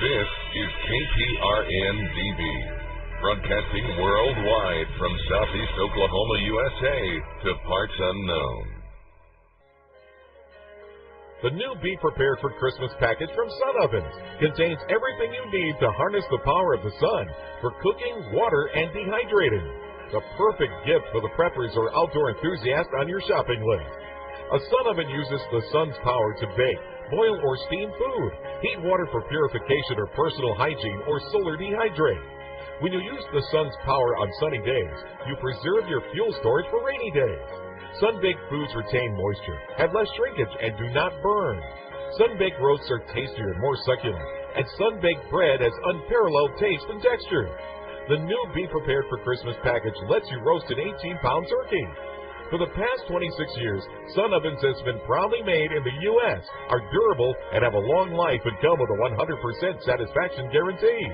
This is KPRN-DB, broadcasting worldwide from southeast Oklahoma, USA, to parts unknown. The new Be Prepared for Christmas package from Sun Ovens contains everything you need to harness the power of the sun for cooking, water, and dehydrating. The perfect gift for the preppers or outdoor enthusiast on your shopping list. A Sun Oven uses the sun's power to bake, boil, or steam food, heat water for purification or personal hygiene, or solar dehydrate. When you use the sun's power on sunny days, you preserve your fuel storage for rainy days. Sun-baked foods retain moisture, have less shrinkage, and do not burn. Sun-baked roasts are tastier and more succulent, and sun-baked bread has unparalleled taste and texture. The new Be Prepared for Christmas package lets you roast an 18-pound turkey. For the past 26 years, Sun Ovens has been proudly made in the U.S., are durable, and have a long life and come with a 100% satisfaction guarantee.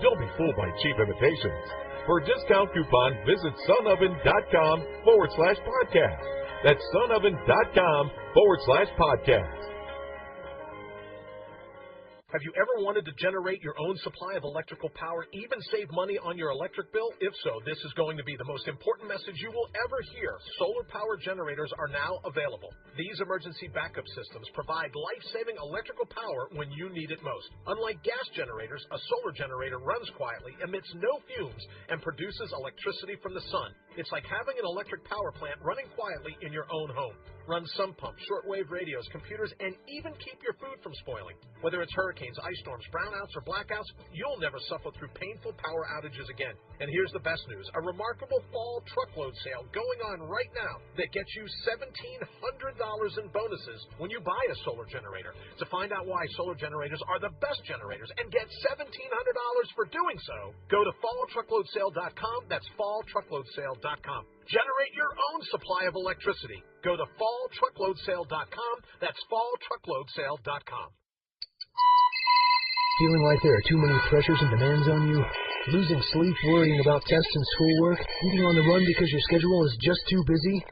Don't be fooled by cheap imitations. For a discount coupon, visit sunoven.com/podcast. That's sunoven.com/podcast. Have you ever wanted to generate your own supply of electrical power, even save money on your electric bill? If so, this is going to be the most important message you will ever hear. Solar power generators are now available. These emergency backup systems provide life-saving electrical power when you need it most. Unlike gas generators, a solar generator runs quietly, emits no fumes, and produces electricity from the sun. It's like having an electric power plant running quietly in your own home. Run sump pumps, shortwave radios, computers, and even keep your food from spoiling. Whether it's hurricanes, ice storms, brownouts, or blackouts, you'll never suffer through painful power outages again. And here's the best news, a remarkable fall truckload sale going on right now that gets you $1,700 in bonuses when you buy a solar generator. To find out why solar generators are the best generators and get $1,700 for doing so, go to falltruckloadsale.com. That's falltruckloadsale.com. Generate your own supply of electricity. Go to falltruckloadsale.com. That's falltruckloadsale.com. Feeling like there are too many pressures and demands on you? Losing sleep worrying about tests and schoolwork? Eating on the run because your schedule is just too busy?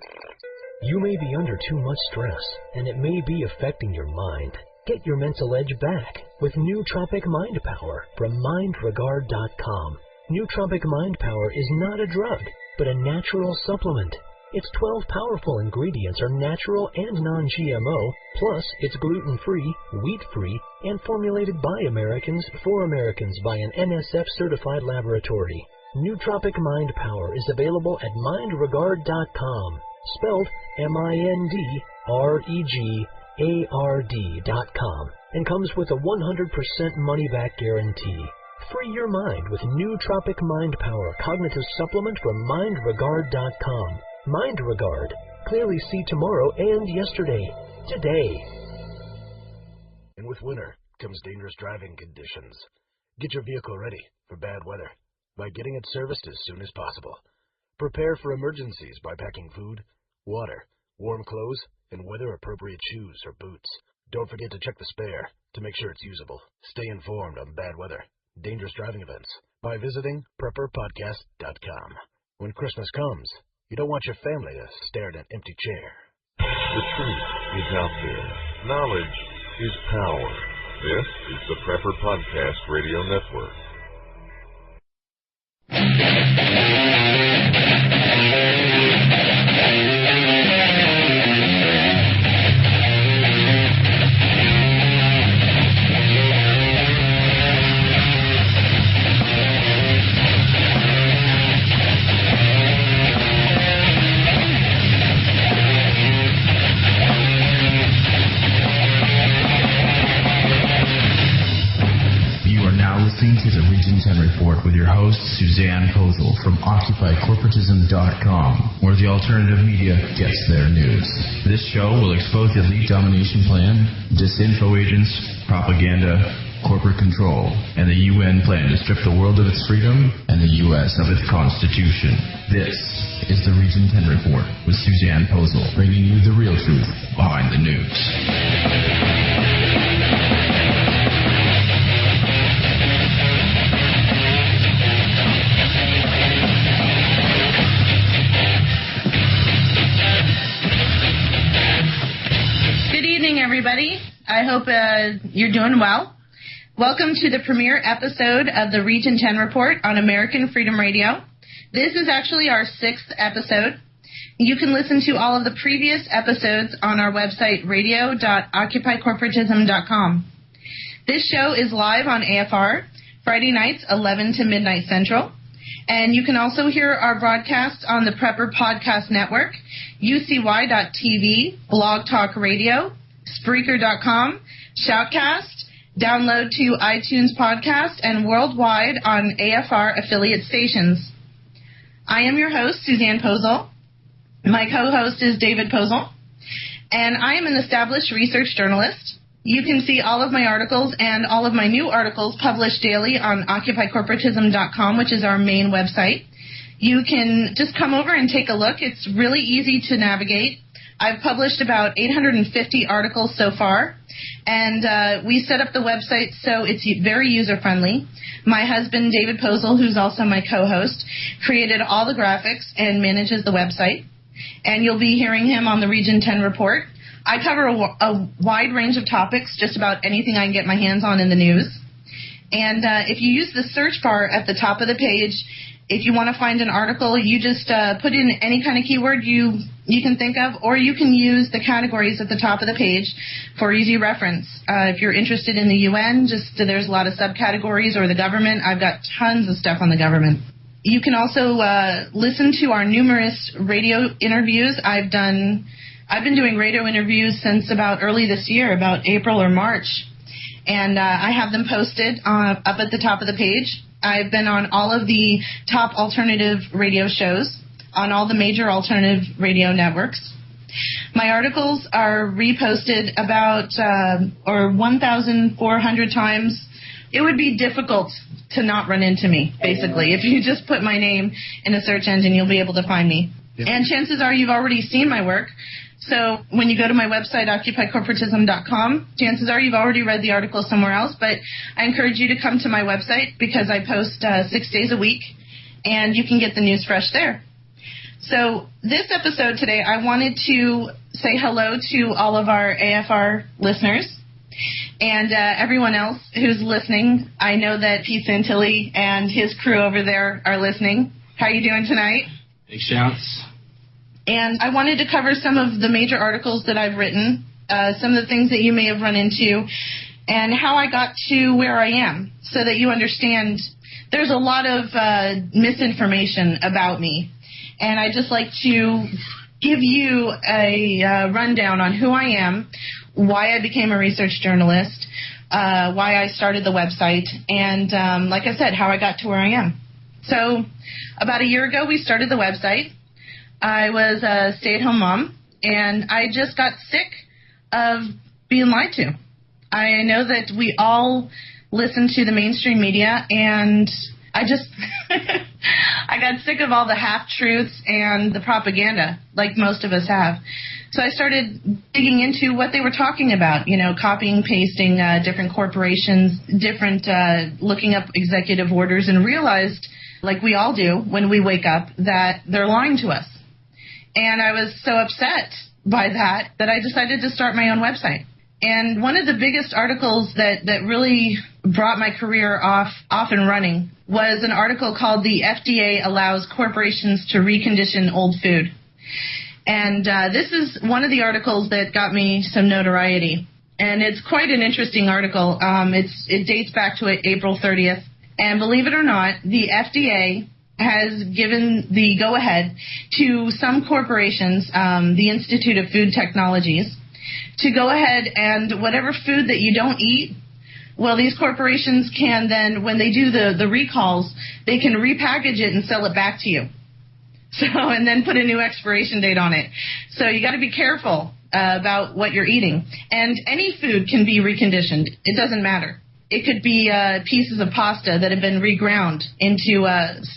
You may be under too much stress, and it may be affecting your mind. Get your mental edge back with Nootropic Mind Power from mindregard.com. Nootropic Mind Power is not a drug, but a natural supplement. Its 12 powerful ingredients are natural and non-GMO, plus it's gluten-free, wheat-free, and formulated by Americans for Americans by an NSF-certified laboratory. Nootropic Mind Power is available at mindregard.com, spelled mindregard.com, and comes with a 100% money-back guarantee. Free your mind with Nootropic Mind Power Cognitive Supplement from mindregard.com. MindRegard. Clearly see tomorrow and yesterday. Today. And with winter comes dangerous driving conditions. Get your vehicle ready for bad weather by getting it serviced as soon as possible. Prepare for emergencies by packing food, water, warm clothes, and weather-appropriate shoes or boots. Don't forget to check the spare to make sure it's usable. Stay informed on bad weather, dangerous driving events by visiting prepperpodcast.com. When Christmas comes, you don't want your family to stare at an empty chair. The truth is out there. Knowledge is power. This is the Prepper Podcast Radio Network. Listening to the Region 10 Report with your host, Suzanne Kozel from OccupyCorporatism.com, where the alternative media gets their news. This show will expose the elite domination plan, disinfo agents, propaganda, corporate control, and the UN plan to strip the world of its freedom and the U.S. of its Constitution. This is the Region 10 Report with Suzanne Kozel, bringing you the real truth behind the news. Everybody, I hope you're doing well. Welcome to the premiere episode of the Region 10 Report on American Freedom Radio. This is actually our 6th episode. You can listen to all of the previous episodes on our website, radio.occupycorporatism.com. This show is live on AFR, Friday nights, 11 to midnight Central. And you can also hear our broadcast on the Prepper Podcast Network, ucy.tv, Blog Talk Radio, Spreaker.com, Shoutcast, download to iTunes Podcast, and worldwide on AFR affiliate stations. I am your host, Suzanne Posel. My co-host is David Posel, and I am an established research journalist. You can see all of my articles and all of my new articles published daily on OccupyCorporatism.com, which is our main website. You can just come over and take a look. It's really easy to navigate. I've published about 850 articles so far, and we set up the website so it's very user-friendly. My husband, David Posel, who's also my co-host, created all the graphics and manages the website, and you'll be hearing him on the Region 10 Report. I cover a wide range of topics, just about anything I can get my hands on in the news. And if you use the search bar at the top of the page, if you want to find an article, you just put in any kind of keyword you can think of, or you can use the categories at the top of the page for easy reference. If you're interested in the UN, there's a lot of subcategories, or the government. I've got tons of stuff on the government. You can also listen to our numerous radio interviews. I've been doing radio interviews since about early this year, about April or March, and I have them posted up at the top of the page. I've been on all of the top alternative radio shows on all the major alternative radio networks. My articles are reposted about 1,400 times. It would be difficult to not run into me, basically. If you just put my name in a search engine, you'll be able to find me. Yep. And chances are you've already seen my work. So when you go to my website, occupycorporatism.com, chances are you've already read the article somewhere else. But I encourage you to come to my website because I post 6 days a week, and you can get the news fresh there. So this episode today, I wanted to say hello to all of our AFR listeners and everyone else who's listening. I know that Pete Santilli and his crew over there are listening. How are you doing tonight? Big shouts. And I wanted to cover some of the major articles that I've written, some of the things that you may have run into, and how I got to where I am, so that you understand there's a lot of misinformation about me. And I'd just like to give you a rundown on who I am, why I became a research journalist, why I started the website, and like I said, how I got to where I am. So about a year ago, we started the website. I was a stay-at-home mom, and I just got sick of being lied to. I know that we all listen to the mainstream media, and I just I got sick of all the half-truths and the propaganda, like most of us have. So I started digging into what they were talking about, copying, pasting different corporations, looking up executive orders, and realized, like we all do when we wake up, that they're lying to us. And I was so upset by that I decided to start my own website. And one of the biggest articles that really brought my career off and running was an article called "The FDA Allows Corporations to Recondition Old Food." And this is one of the articles that got me some notoriety. And it's quite an interesting article. It dates back to April 30th. And believe it or not, the FDA has given the go-ahead to some corporations, the Institute of Food Technologies, to go ahead and whatever food that you don't eat, well, these corporations can then, when they do the recalls, they can repackage it and sell it back to you. So, and then put a new expiration date on it. So you got to be careful about what you're eating. And any food can be reconditioned. It doesn't matter. It could be pieces of pasta that have been reground into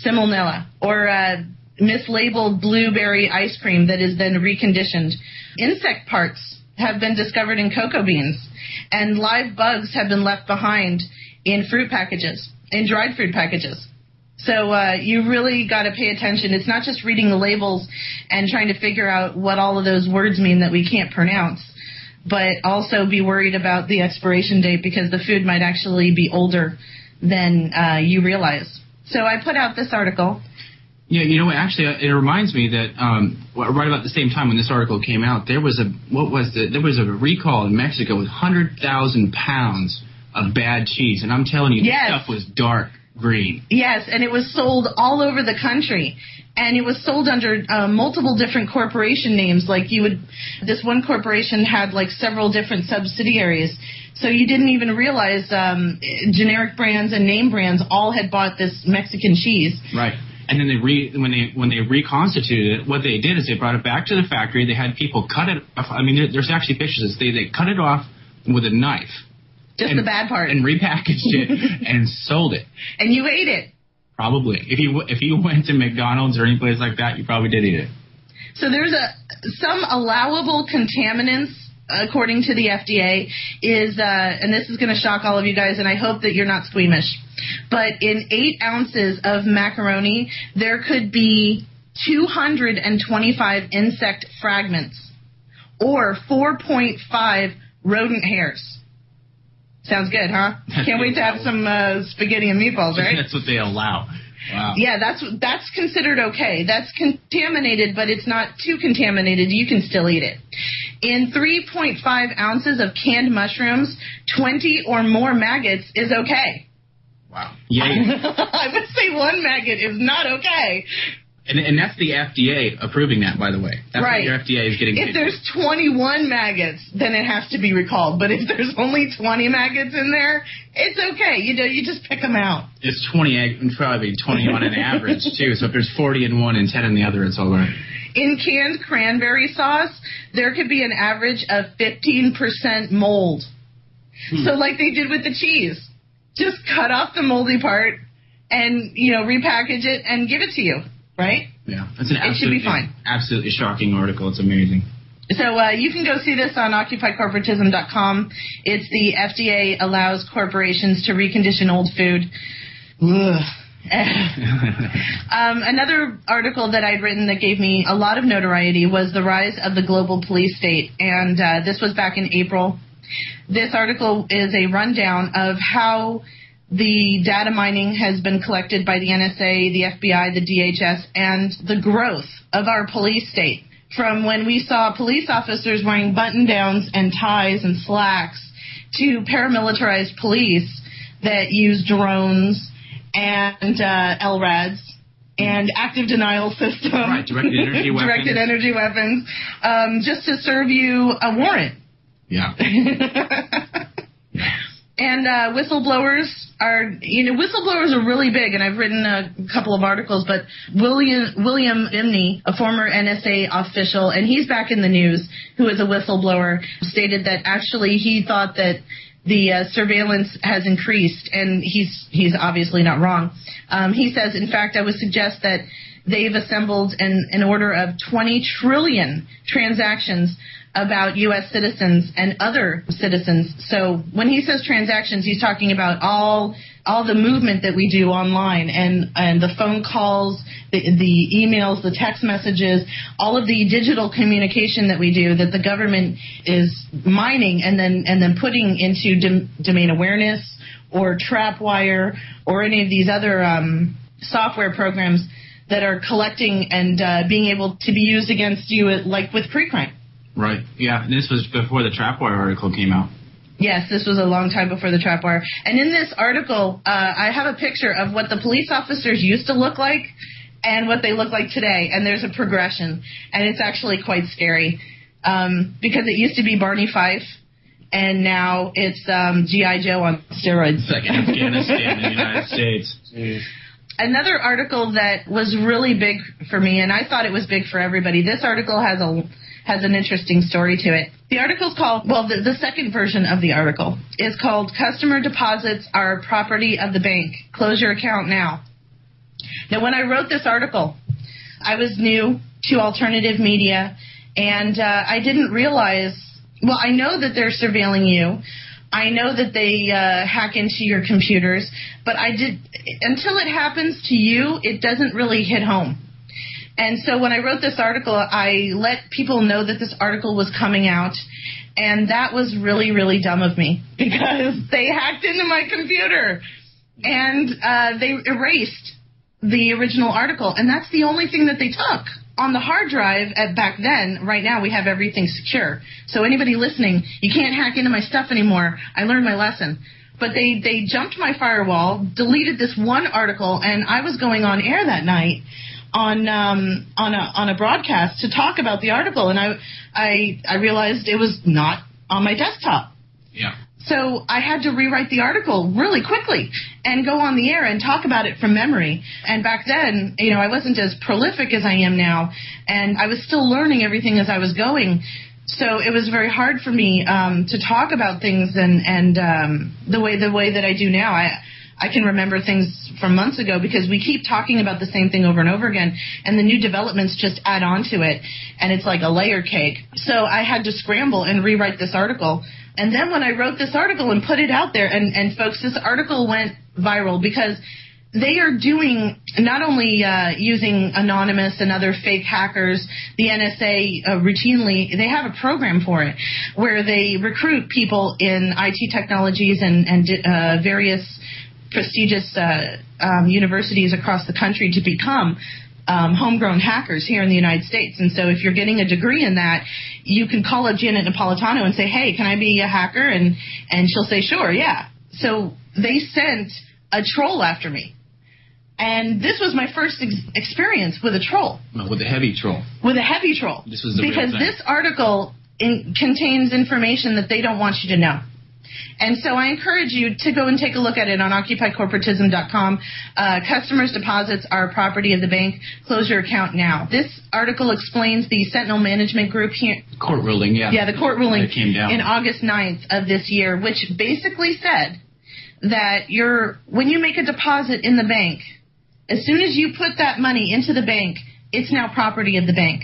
salmonella, or mislabeled blueberry ice cream that is then reconditioned. Insect parts have been discovered in cocoa beans, and live bugs have been left behind in fruit packages, in dried fruit packages. So you really got to pay attention. It's not just reading the labels and trying to figure out what all of those words mean that we can't pronounce. but also be worried about the expiration date because the food might actually be older than you realize. So I put out this article. Yeah, you know what? Actually, it reminds me that right about the same time when this article came out, there was a recall in Mexico with 100,000 pounds of bad cheese, and I'm telling you, this stuff was dark green. Yes, and it was sold all over the country. And it was sold under multiple different corporation names. Like this one corporation had like several different subsidiaries. So you didn't even realize generic brands and name brands all had bought this Mexican cheese. Right. And then when they reconstituted it, what they did is they brought it back to the factory. They had people cut it off. I mean, there's actually pictures. They cut it off with a knife. Just the bad part. And repackaged it and sold it. And you ate it. Probably. If you went to McDonald's or any place like that, you probably did eat it. So there's some allowable contaminants, according to the FDA, is, and this is going to shock all of you guys, and I hope that you're not squeamish, but in 8 ounces of macaroni, there could be 225 insect fragments or 4.5 rodent hairs. Sounds good, huh? Can't wait to have some spaghetti and meatballs, right? That's what they allow. Wow. Yeah, that's considered okay. That's contaminated, but it's not too contaminated. You can still eat it. In 3.5 ounces of canned mushrooms, 20 or more maggots is okay. Wow. Yeah. I would say 1 maggot is not okay. And that's the FDA approving that, by the way. That's right. What your FDA is getting. If there's 21 maggots, then it has to be recalled. But if there's only 20 maggots in there, it's okay. You just pick them out. It's 20, probably 20 on an average, too. So if there's 40 in one and 10 in the other, it's all right. In canned cranberry sauce, there could be an average of 15% mold. So like they did with the cheese. Just cut off the moldy part and, repackage it and give it to you. Right? Yeah, that's an it should be fine. Absolutely shocking article. It's amazing. So you can go see this on OccupyCorporatism.com. It's the FDA allows corporations to recondition old food. Another article that I'd written that gave me a lot of notoriety was the rise of the global police state, and this was back in April. This article is a rundown of how the data mining has been collected by the NSA, the FBI, the DHS, and the growth of our police state. From when we saw police officers wearing button-downs and ties and slacks to paramilitarized police that use drones and LRADs and active denial systems. Right, directed energy weapons. Directed energy weapons, just to serve you a warrant. Yeah. And whistleblowers are really big, and I've written a couple of articles, but William Imney, a former NSA official, and he's back in the news, who is a whistleblower, stated that actually he thought that the surveillance has increased, and he's obviously not wrong. He says, in fact, I would suggest that they've assembled an order of 20 trillion transactions about U.S. citizens and other citizens. So when he says transactions, he's talking about all the movement that we do online and the phone calls, the emails, the text messages, all of the digital communication that we do that the government is mining and then putting into domain awareness or Trapwire or any of these other software programs that are collecting and being able to be used against you, like with pre-crime. Right. Yeah. And this was before the Trapwire article came out. Yes, this was a long time before the Trapwire. And in this article, I have a picture of what the police officers used to look like and what they look like today. And there's a progression. And it's actually quite scary because it used to be Barney Fife, and now it's G.I. Joe on steroids. It's like Afghanistan in the United States. Jeez. Another article that was really big for me, and I thought it was big for everybody, this article has an interesting story to it. The article's called, the second version of the article is called Customer Deposits Are Property of the Bank. Close your account now. Now, when I wrote this article, I was new to alternative media, and I didn't realize, I know that they're surveilling you. I know that they hack into your computers, but until it happens to you, it doesn't really hit home. And so when I wrote this article, I let people know that this article was coming out, And that was really, really dumb of me because they hacked into my computer and they erased the original article. And that's the only thing that they took. On the hard drive back then, right now we have everything secure. So anybody listening, you can't hack into my stuff anymore. I learned my lesson. But they jumped my firewall, deleted this one article, and I was going on air that night on a broadcast to talk about the article, and I realized it was not on my desktop. Yeah. So I had to rewrite the article really quickly and go on the air and talk about it from memory. And back then, I wasn't as prolific as I am now, and I was still learning everything as I was going. So it was very hard for me to talk about things and the way that I do now. I can remember things from months ago because we keep talking about the same thing over and over again, and the new developments just add on to it, and it's like a layer cake. So I had to scramble and rewrite this article. And then when I wrote this article and put it out there, and folks, this article went viral because they are doing not only using anonymous and other fake hackers, the NSA routinely, they have a program for it where they recruit people in IT technologies and various prestigious universities across the country to become homegrown hackers here in the United States. And so if you're getting a degree in that, you can call up Janet Napolitano and say, hey, can I be a hacker? And she'll say, sure, yeah. So they sent a troll after me. And this was my first experience with a troll. Well, with a heavy troll. With a heavy troll. This was the because real thing. This article contains information that they don't want you to know. And so I encourage you to go and take a look at it on OccupyCorporatism.com. Customers' deposits are property of the bank. Close your account now. This article explains the Sentinel Management Group here. Court ruling, yeah. Yeah, the court ruling that came down in August 9th of this year, which basically said that when you make a deposit in the bank, as soon as you put that money into the bank, it's now property of the bank.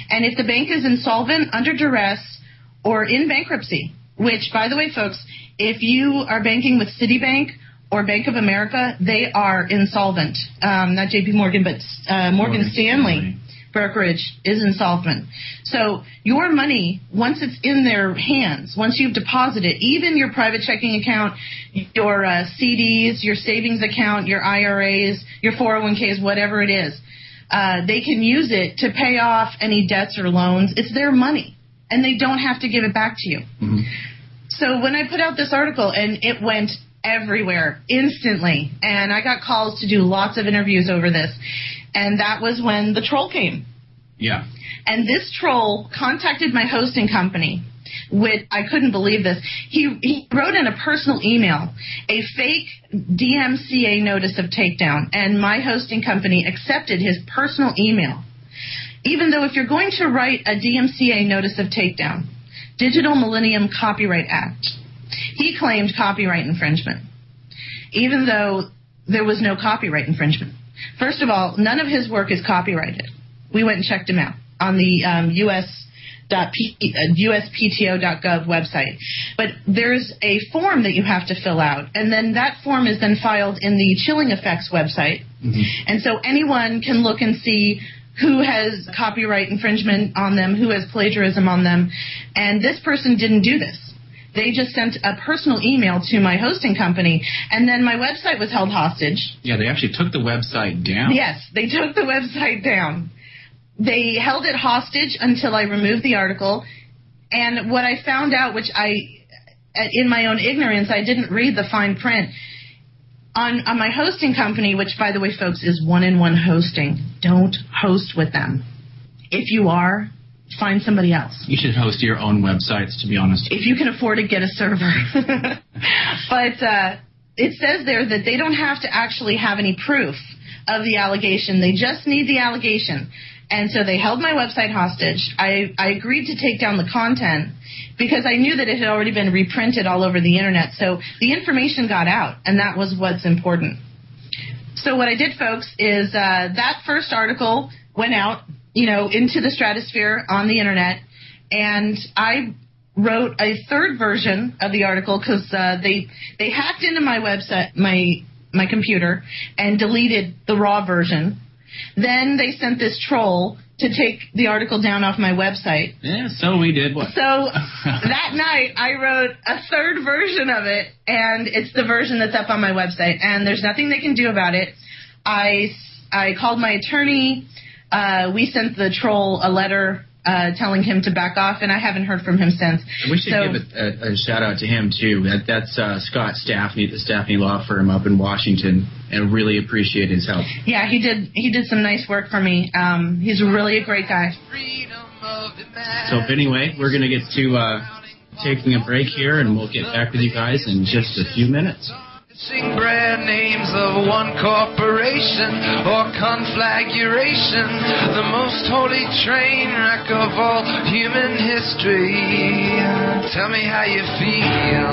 And if the bank is insolvent, under duress, or in bankruptcy, which, by the way, folks, if you are banking with Citibank or Bank of America, they are insolvent. Not J.P. Morgan, but Morgan Stanley brokerage is insolvent. So your money, once it's in their hands, once you've deposited, even your private checking account, your CDs, your savings account, your IRAs, your 401ks, whatever it is, they can use it to pay off any debts or loans. It's their money, and they don't have to give it back to you. Mm-hmm. So when I put out this article, and it went everywhere instantly, and I got calls to do lots of interviews over this, and that was when the troll came. Yeah. And this troll contacted my hosting company, which I couldn't believe this. He wrote in a personal email a fake DMCA notice of takedown, and my hosting company accepted his personal email. Even though if you're going to write a DMCA notice of takedown, Digital Millennium Copyright Act, he claimed copyright infringement, even though there was no copyright infringement. First of all, none of his work is copyrighted. We went and checked him out on the USPTO.gov website. But there's a form that you have to fill out, and then that form is then filed in the Chilling Effects website. Mm-hmm. And so anyone can look and see who has copyright infringement on them, who has plagiarism on them. And this person didn't do this. They just sent a personal email to my hosting company, and then my website was held hostage. Yeah, they actually took the website down. Yes, they took the website down. They held it hostage until I removed the article. And what I found out, which in my own ignorance, I didn't read the fine print. On my hosting company, which, by the way, folks, is one-in-one hosting, don't host with them. If you are, find somebody else. You should host your own websites, to be honest. If you can afford to get a server. But it says there that they don't have to actually have any proof of the allegation. They just need the allegation. And so they held my website hostage. I agreed to take down the content because I knew that it had already been reprinted all over the Internet. So the information got out, and that was what's important. So what I did, folks, is that first article went out, into the stratosphere on the Internet, and I wrote a third version of the article because they hacked into my website, my computer, and deleted the raw version. Then they sent this troll to take the article down off my website. Yeah, so we did. What? So that night, I wrote a third version of it, and it's the version that's up on my website. And there's nothing they can do about it. I called my attorney. We sent the troll a letter telling him to back off, and I haven't heard from him since. We should give a shout-out to him, too. That's Scott Staffney, the Staffney Law Firm up in Washington, and really appreciate his help. Yeah, he did some nice work for me. He's really a great guy. So anyway, we're going to get to taking a break here, and we'll get back with you guys in just a few minutes. Brand names of one corporation or conflagration, the most holy train wreck of all human history. Tell me how you feel.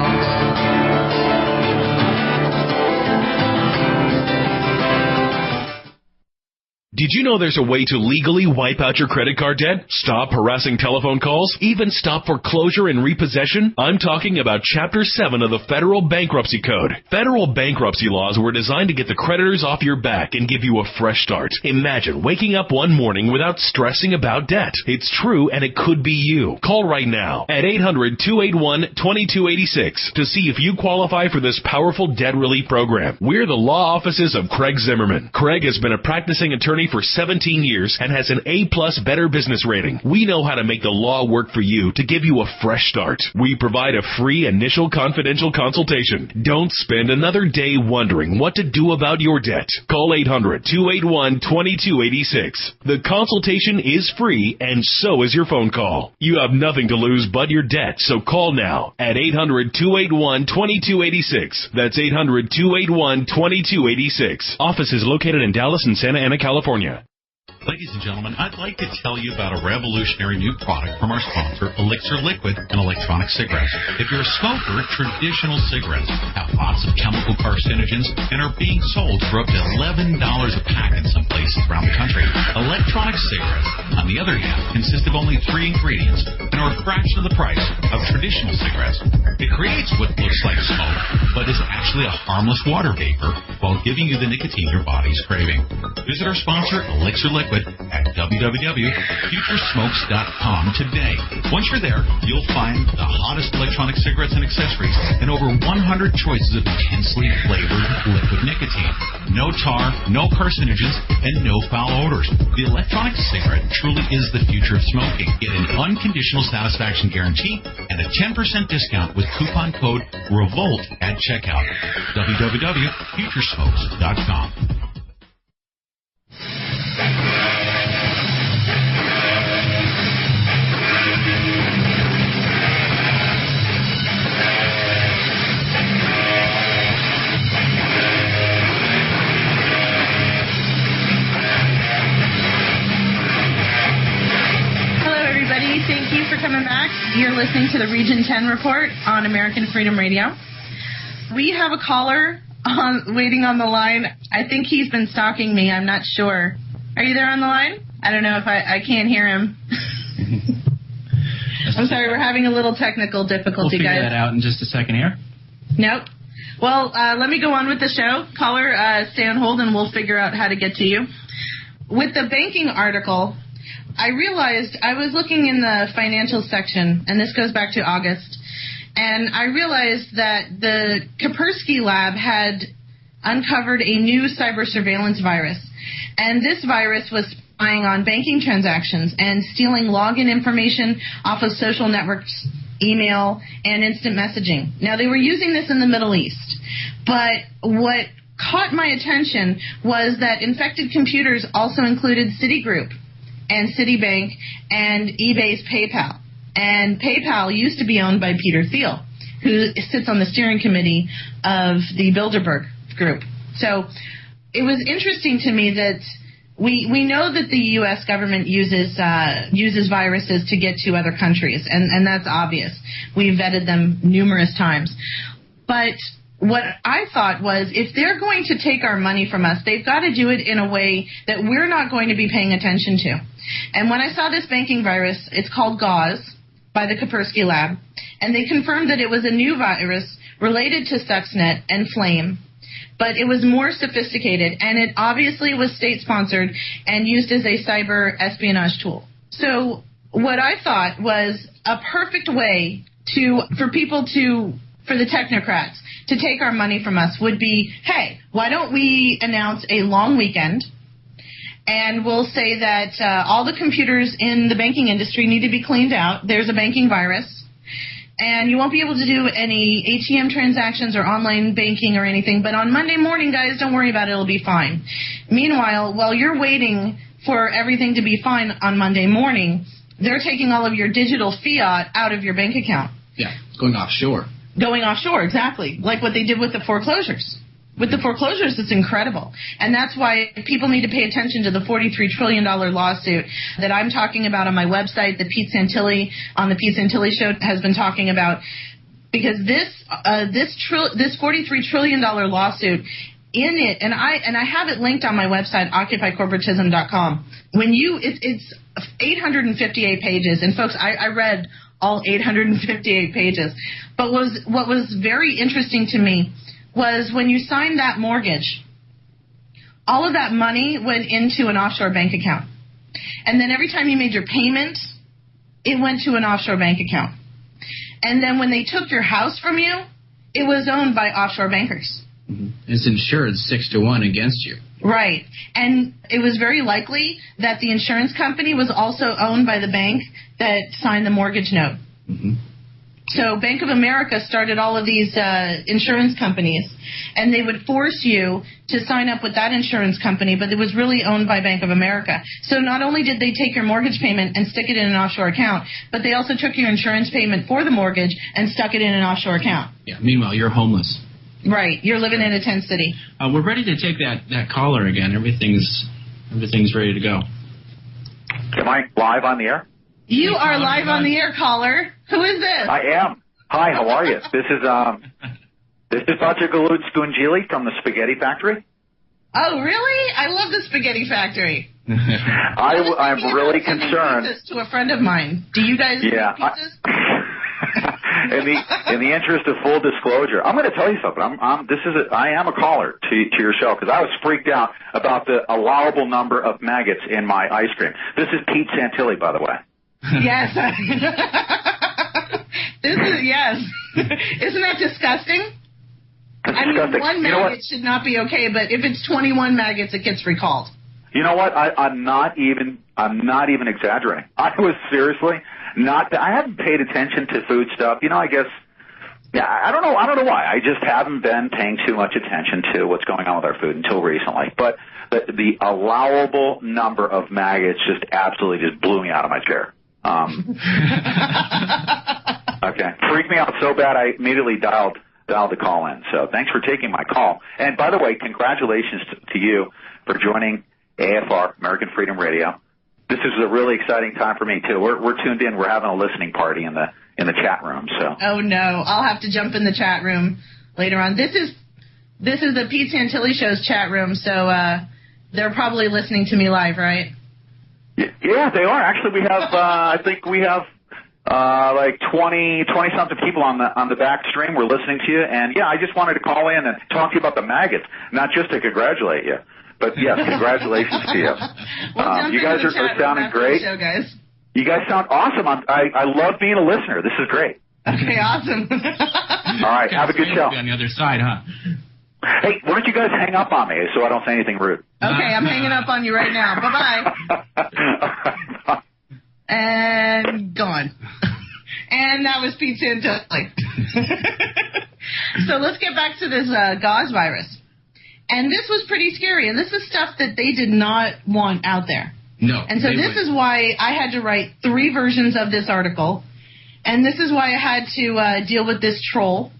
Did you know there's a way to legally wipe out your credit card debt? Stop harassing telephone calls? Even stop foreclosure and repossession? I'm talking about Chapter 7 of the Federal Bankruptcy Code. Federal bankruptcy laws were designed to get the creditors off your back and give you a fresh start. Imagine waking up one morning without stressing about debt. It's true, and it could be you. Call right now at 800-281-2286 to see if you qualify for this powerful debt relief program. We're the law offices of Craig Zimmerman. Craig has been a practicing attorney for 17 years and has an A+ Better Business rating. We know how to make the law work for you to give you a fresh start. We provide a free initial confidential consultation. Don't spend another day wondering what to do about your debt. Call 800-281-2286. The consultation is free, and so is your phone call. You have nothing to lose but your debt, so call now at 800-281-2286. That's 800-281-2286. Office is located in Dallas and Santa Ana, California. Ladies and gentlemen, I'd like to tell you about a revolutionary new product from our sponsor, Elixir Liquid and Electronic Cigarettes. If you're a smoker, traditional cigarettes have lots of chemical carcinogens and are being sold for up to $11 a pack in some places around the country. Electronic cigarettes, on the other hand, consist of only 3 ingredients and are a fraction of the price of traditional cigarettes. It creates what looks like smoke, but is actually a harmless water vapor while giving you the nicotine your body's craving. Visit our sponsor, Elixir Liquid, at www.futuresmokes.com today. Once you're there, you'll find the hottest electronic cigarettes and accessories and over 100 choices of intensely flavored liquid nicotine. No tar, no carcinogens, and no foul odors. The electronic cigarette truly is the future of smoking. Get an unconditional satisfaction guarantee and a 10% discount with coupon code REVOLT at checkout. www.futuresmokes.com. Thank you for coming back. You're listening to the Region 10 Report on American Freedom Radio. We have a caller waiting on the line. I think he's been stalking me. I'm not sure. Are you there on the line? I don't know if I can't hear him. I'm sorry, we're having a little technical difficulty, guys. We'll figure that out in just a second here. Nope. Well, let me go on with the show. Caller, stay on hold and we'll figure out how to get to you. With the banking article, I realized I was looking in the financial section, and this goes back to August, and I realized that the Kaspersky Lab had uncovered a new cyber surveillance virus, and this virus was spying on banking transactions and stealing login information off of social networks, email, and instant messaging. Now, they were using this in the Middle East, but what caught my attention was that infected computers also included Citigroup and Citibank and eBay's PayPal. And PayPal used to be owned by Peter Thiel, who sits on the steering committee of the Bilderberg Group. So it was interesting to me that we know that the U.S. government uses viruses to get to other countries, and that's obvious. We've vetted them numerous times. But what I thought was, if they're going to take our money from us, they've got to do it in a way that we're not going to be paying attention to. And when I saw this banking virus, it's called Gauze by the Kaspersky Lab, and they confirmed that it was a new virus related to Stuxnet and Flame but it was more sophisticated, and it obviously was state-sponsored and used as a cyber espionage tool. So what I thought was a perfect way for the technocrats to take our money from us would be, hey, why don't we announce a long weekend, and we'll say that all the computers in the banking industry need to be cleaned out. There's a banking virus. And you won't be able to do any ATM transactions or online banking or anything. But on Monday morning, guys, don't worry about it. It'll be fine. Meanwhile, while you're waiting for everything to be fine on Monday morning, they're taking all of your digital fiat out of your bank account. Yeah, going offshore. Going offshore, exactly. Like what they did with the foreclosures. With the foreclosures, it's incredible. And that's why people need to pay attention to the $43 trillion lawsuit that I'm talking about on my website, that Pete Santilli on the Pete Santilli Show has been talking about. Because this $43 trillion lawsuit, in it, and I have it linked on my website, OccupyCorporatism.com. It's 858 pages. And folks, I read all 858 pages. But what was very interesting to me was when you signed that mortgage, all of that money went into an offshore bank account. And then every time you made your payment, it went to an offshore bank account. And then when they took your house from you, it was owned by offshore bankers. Mm-hmm. It's insured 6-1 against you. Right. And it was very likely that the insurance company was also owned by the bank that signed the mortgage note. Mm-hmm. So Bank of America started all of these insurance companies, and they would force you to sign up with that insurance company, but it was really owned by Bank of America. So not only did they take your mortgage payment and stick it in an offshore account, but they also took your insurance payment for the mortgage and stuck it in an offshore account. Yeah. Meanwhile, you're homeless. Right. You're living in a tent city. We're ready to take that caller again. Everything's ready to go. Am I live on the air? You are live on the air, caller. Who is this? I am. Hi, how are you? This is Patrick Scungili from the Spaghetti Factory. Oh, really? I love the Spaghetti Factory. I'm really concerned. To a friend of mine. Do you guys make pizzas? In the interest of full disclosure, I'm going to tell you something. I am a caller to your show because I was freaked out about the allowable number of maggots in my ice cream. This is Pete Santilli, by the way. Yes. Yes. Isn't that disgusting? I mean, one maggot should not be okay, but if it's 21 maggots, it gets recalled. You know what? I'm not even exaggerating. I was seriously not. I haven't paid attention to food stuff. I guess. Yeah, I don't know why. I just haven't been paying too much attention to what's going on with our food until recently. But the allowable number of maggots just absolutely just blew me out of my chair. Okay, freaked me out so bad I immediately dialed the call in. So thanks for taking my call. And by the way, congratulations to you for joining AFR, American Freedom Radio. This is a really exciting time for me too. We're tuned in. We're having a listening party in the chat room. So. Oh no, I'll have to jump in the chat room later on. This is the Pete Santilli Show's chat room. So they're probably listening to me live, right? Yeah, they are. Actually, we have I think we have like 20-something people on the back stream. We're listening to you, and yeah, I just wanted to call in and talk to you about the maggots, not just to congratulate you, but yes, congratulations to you. You guys are sounding great. Show, guys. You guys sound awesome. I love being a listener. This is great. Okay, awesome. All right, have a good show. On the other side, huh? Hey, why don't you guys hang up on me so I don't say anything rude? Okay, I'm hanging up on you right now. Bye-bye. And gone. And that was Pete Santilli. So let's get back to this gauze virus. And this was pretty scary. And this is stuff that they did not want out there. No. And so this is why I had to write 3 versions of this article. And this is why I had to deal with this troll.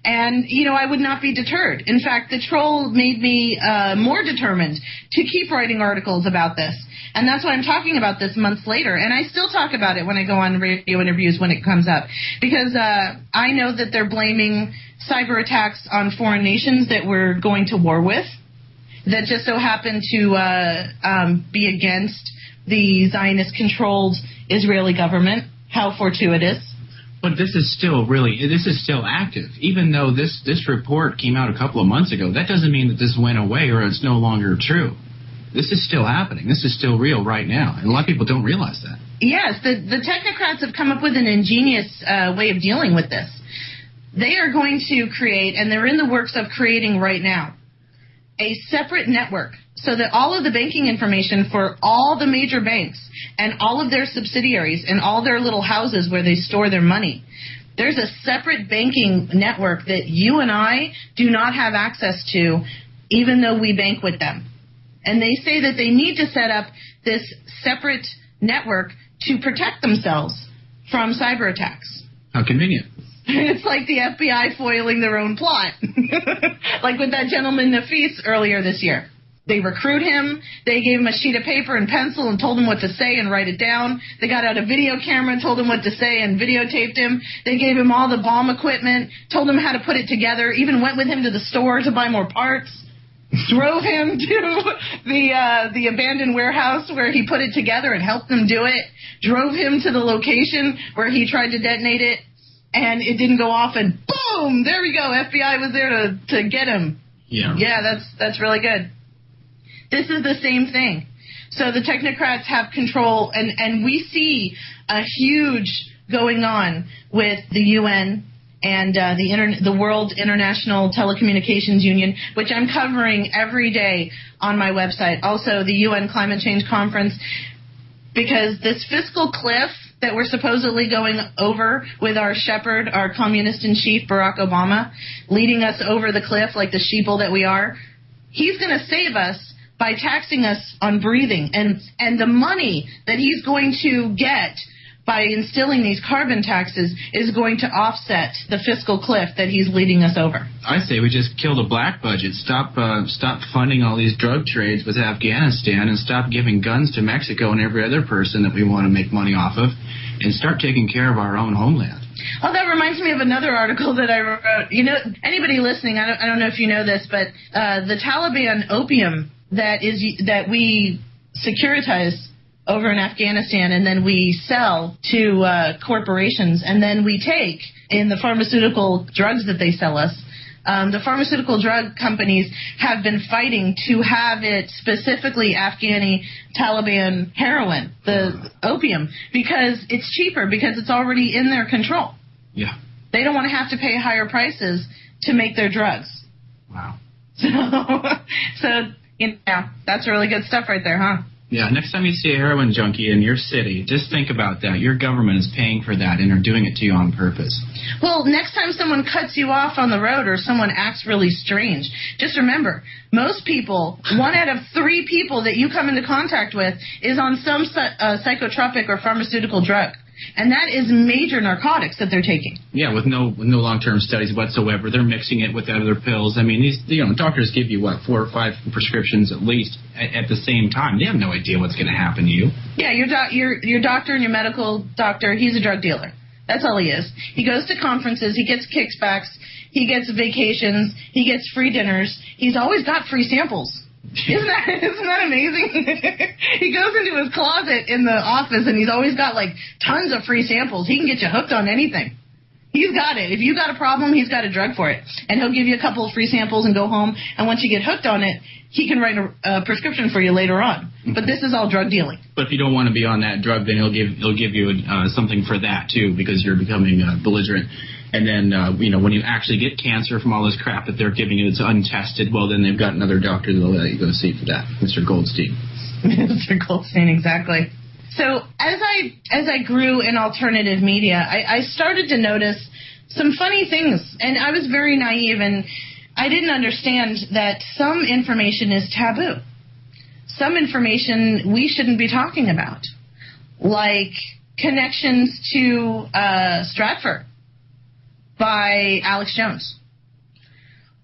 And, I would not be deterred. In fact, the troll made me more determined to keep writing articles about this. And that's why I'm talking about this months later. And I still talk about it when I go on radio interviews when it comes up. Because I know that they're blaming cyber attacks on foreign nations that we're going to war with, that just so happen to be against the Zionist-controlled Israeli government. How fortuitous. But this is still active. Even though this report came out a couple of months ago, that doesn't mean that this went away or it's no longer true. This is still happening. This is still real right now. And a lot of people don't realize that. Yes, the technocrats have come up with an ingenious way of dealing with this. They are going to create, and they're in the works of creating right now, a separate network so that all of the banking information for all the major banks and all of their subsidiaries and all their little houses where they store their money, there's a separate banking network that you and I do not have access to, even though we bank with them. And they say that they need to set up this separate network to protect themselves from cyber attacks. How convenient. It's like the FBI foiling their own plot. Like with that gentleman Nafis earlier this year. They recruit him, they gave him a sheet of paper and pencil and told him what to say and write it down. They got out a video camera and told him what to say and videotaped him. They gave him all the bomb equipment, told him how to put it together, even went with him to the store to buy more parts. Drove him to the abandoned warehouse where he put it together and helped them do it. Drove him to the location where he tried to detonate it, and it didn't go off, and boom, there we go. FBI was there to get him. Yeah, that's really good. This is the same thing. So the technocrats have control, and we see a huge going on with the UN and the World International Telecommunications Union, which I'm covering every day on my website. Also, the UN Climate Change Conference, because this fiscal cliff that we're supposedly going over with our shepherd, our communist-in-chief, Barack Obama, leading us over the cliff like the sheeple that we are, he's going to save us by taxing us on breathing. And the money that he's going to get by instilling these carbon taxes is going to offset the fiscal cliff that he's leading us over. I say we just kill the black budget, stop funding all these drug trades with Afghanistan, and stop giving guns to Mexico and every other person that we want to make money off of, and start taking care of our own homeland. Oh, that reminds me of another article that I wrote. You know, anybody listening, I don't know if you know this, but the Taliban opium that we securitize over in Afghanistan, and then we sell to corporations, and then we take in the pharmaceutical drugs that they sell us. The pharmaceutical drug companies have been fighting to have it specifically Afghani Taliban heroin, the opium, because it's cheaper, because it's already in their control. Yeah. They don't want to have to pay higher prices to make their drugs. Wow. So you know, that's really good stuff right there, huh? Yeah, next time you see a heroin junkie in your city, just think about that. Your government is paying for that and are doing it to you on purpose. Well, next time someone cuts you off on the road or someone acts really strange, just remember, most people, 1 out of 3 people that you come into contact with is on some psychotropic or pharmaceutical drug. And that is major narcotics that they're taking. Yeah, with no long-term studies whatsoever. They're mixing it with other pills. I mean, these doctors give you, 4 or 5 prescriptions at least at the same time. They have no idea what's going to happen to you. Yeah, your doctor and your medical doctor, he's a drug dealer. That's all he is. He goes to conferences, he gets kickbacks, he gets vacations, he gets free dinners. He's always got free samples. Isn't that amazing? He goes into his closet in the office and he's always got tons of free samples. He can get you hooked on anything. He's got it. If you got a problem, he's got a drug for it. And he'll give you a couple of free samples and go home. And once you get hooked on it, he can write a prescription for you later on. But this is all drug dealing. But if you don't want to be on that drug, then he'll give you something for that too, because you're becoming belligerent. And then, when you actually get cancer from all this crap that they're giving you that's untested, well, then they've got another doctor that'll let you go see for that, Mr. Goldstein. Mr. Goldstein, exactly. So as I grew in alternative media, I started to notice some funny things. And I was very naive, and I didn't understand that some information is taboo. Some information we shouldn't be talking about, like connections to Stratford by Alex Jones,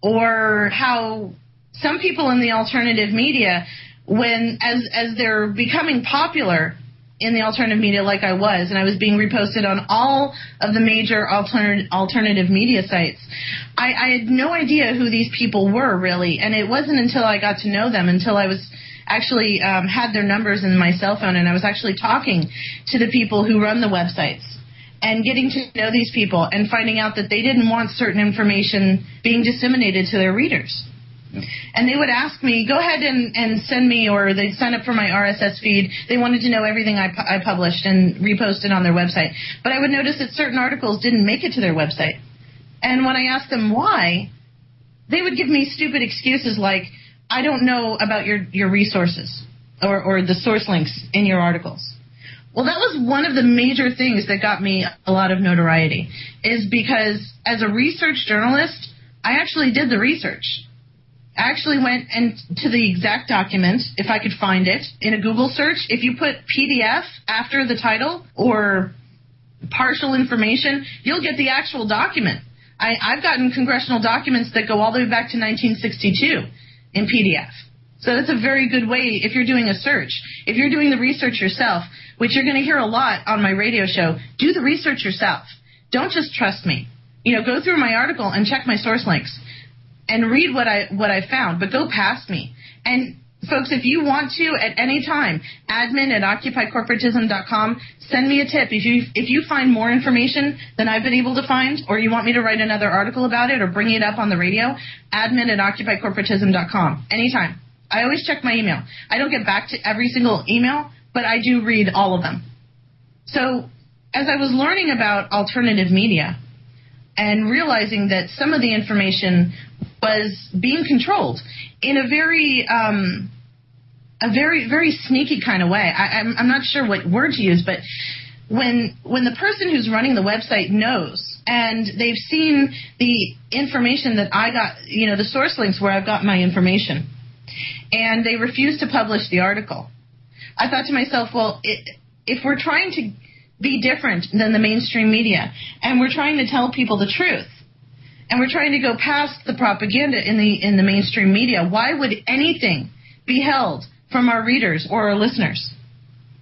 or how some people in the alternative media, as they're becoming popular in the alternative media like I was, and I was being reposted on all of the major alternative media sites, I had no idea who these people were really, and it wasn't until I got to know them, until I was actually had their numbers in my cell phone, and I was actually talking to the people who run the websites. and getting to know these people and finding out that they didn't want certain information being disseminated to their readers. And they would ask me, go ahead and send me, or they'd sign up for my RSS feed. They wanted to know everything I published and reposted on their website. But I would notice that certain articles didn't make it to their website. And when I asked them why, they would give me stupid excuses like, I don't know about your resources or the source links in your articles. Well, that was one of the major things that got me a lot of notoriety, is because as a research journalist, I actually did the research. I actually went to the exact document, if I could find it, in a Google search. If you put PDF after the title or partial information, you'll get the actual document. I've gotten congressional documents that go all the way back to 1962 in PDF. So that's a very good way if you're doing a search. If you're doing the research yourself, which you're going to hear a lot on my radio show, do the research yourself. Don't just trust me. Go through my article and check my source links and read what I found, but go past me. And folks, if you want to, at any time, admin@occupycorporatism.com, send me a tip. If you find more information than I've been able to find, or you want me to write another article about it or bring it up on the radio, admin@occupycorporatism.com, anytime. I always check my email. I don't get back to every single email, but I do read all of them. So as I was learning about alternative media and realizing that some of the information was being controlled in a very very sneaky kind of way. I'm not sure what word to use, but when the person who's running the website knows and they've seen the information that I got, the source links where I've got my information, and they refuse to publish the article, I thought to myself, well, if we're trying to be different than the mainstream media, and we're trying to tell people the truth, and we're trying to go past the propaganda in the mainstream media, why would anything be held from our readers or our listeners?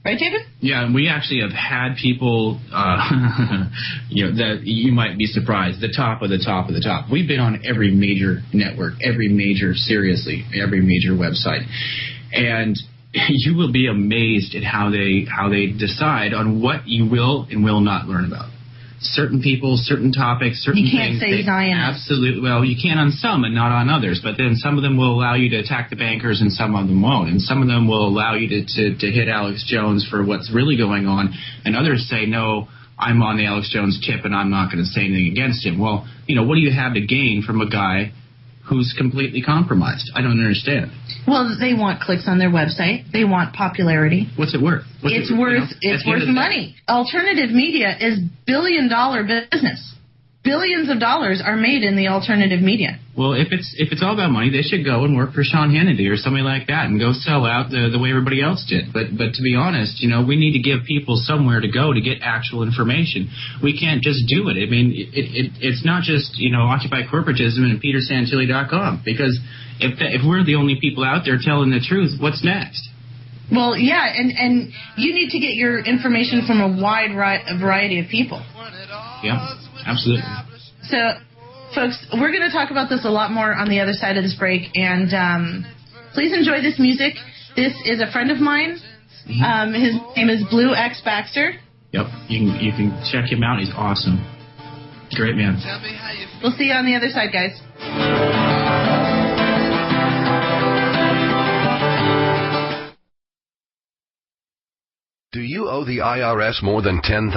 Right, David? Yeah, and we actually have had people, that you might be surprised, the top of the top of the top. We've been on every major network, every major website. And you will be amazed at how they decide on what you will and will not learn about. Certain people, certain topics, certain things. You can't say Zionist. Absolutely. Well, you can on some and not on others. But then some of them will allow you to attack the bankers and some of them won't. And some of them will allow you to hit Alex Jones for what's really going on. And others say, no, I'm on the Alex Jones tip and I'm not going to say anything against him. Well, what do you have to gain from a guy who's completely compromised? I don't understand. Well, they want clicks on their website. They want popularity. What's it worth? It's worth money. Alternative media is billion-dollar business. Billions of dollars are made in the alternative media. Well, if it's all about money, they should go and work for Sean Hannity or somebody like that and go sell out the way everybody else did. But to be honest, we need to give people somewhere to go to get actual information. We can't just do it. I mean, it's not just Occupy Corporatism and PeterSantilli.com, because if we're the only people out there telling the truth, what's next? Well, yeah, and you need to get your information from a wide variety of people. Yeah, absolutely. So, folks, we're going to talk about this a lot more on the other side of this break, and please enjoy this music. This is a friend of mine. His name is Blue X Baxter. Yep, you can check him out. He's awesome. Great man. We'll see you on the other side, guys. Do you owe the IRS more than $10,000?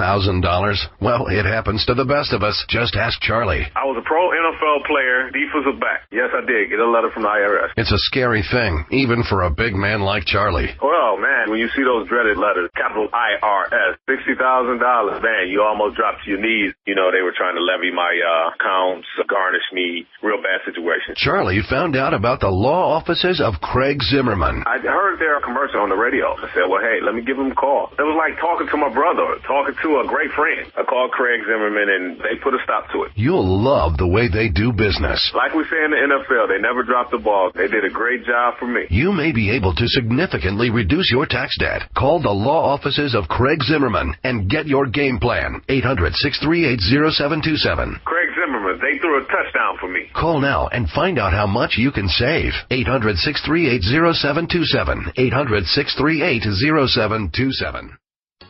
Well, it happens to the best of us. Just ask Charlie. I was a pro NFL player, defensive back. Yes, I did get a letter from the IRS. It's a scary thing, even for a big man like Charlie. Well, man, when you see those dreaded letters, capital IRS, $60,000, man, you almost drop to your knees. They were trying to levy my accounts, garnish me, real bad situation. Charlie found out about the law offices of Craig Zimmerman. I heard their commercial on the radio. I said, well, hey, let me give them a call. It was like talking to my brother, talking to a great friend. I called Craig Zimmerman, and they put a stop to it. You'll love the way they do business. Like we say in the NFL, they never dropped the ball. They did a great job for me. You may be able to significantly reduce your tax debt. Call the law offices of Craig Zimmerman and get your game plan. 800-638-0727. Craig Zimmerman, they threw a touchdown for me. Call now and find out how much you can save. 800-638-0727. 800-638-0727.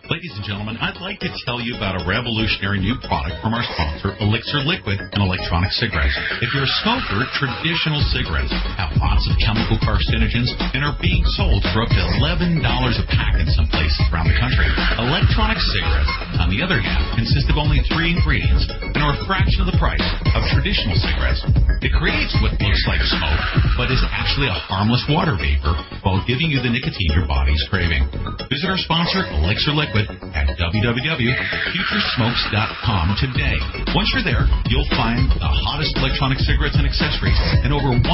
Ladies and gentlemen, I'd like to tell you about a revolutionary new product from our sponsor, Elixir Liquid and Electronic Cigarettes. If you're a smoker, traditional cigarettes have lots of chemical carcinogens and are being sold for up to $11 a pack in some places around the country. Electronic cigarettes, on the other hand, consist of only 3 ingredients and are a fraction of the price of traditional cigarettes. It creates what looks like smoke, but is actually a harmless water vapor while giving you the nicotine your body's craving. Visit our sponsor, Elixir Liquid, at www.futuresmokes.com today. Once you're there, you'll find the hottest electronic cigarettes and accessories and over 100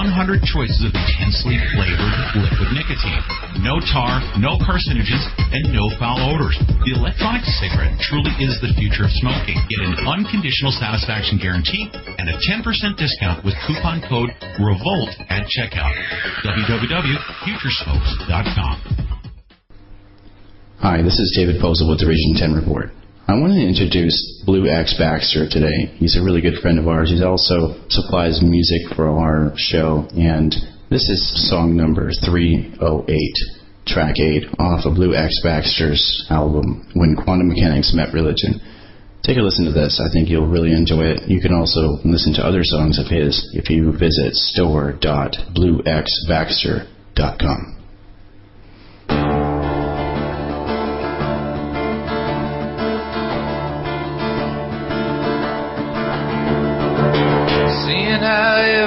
choices of intensely flavored liquid nicotine. No tar, no carcinogens, and no foul odors. The electronic cigarette truly is the future of smoking. Get an unconditional satisfaction guarantee and a 10% discount with coupon code REVOLT at checkout. www.futuresmokes.com. Hi, this is David Posel with the Region 10 Report. I wanted to introduce Blue X Baxter today. He's a really good friend of ours. He also supplies music for our show, and this is song number 308, track 8, off of Blue X Baxter's album, When Quantum Mechanics Met Religion. Take a listen to this. I think you'll really enjoy it. You can also listen to other songs of his if you visit store.bluexbaxter.com.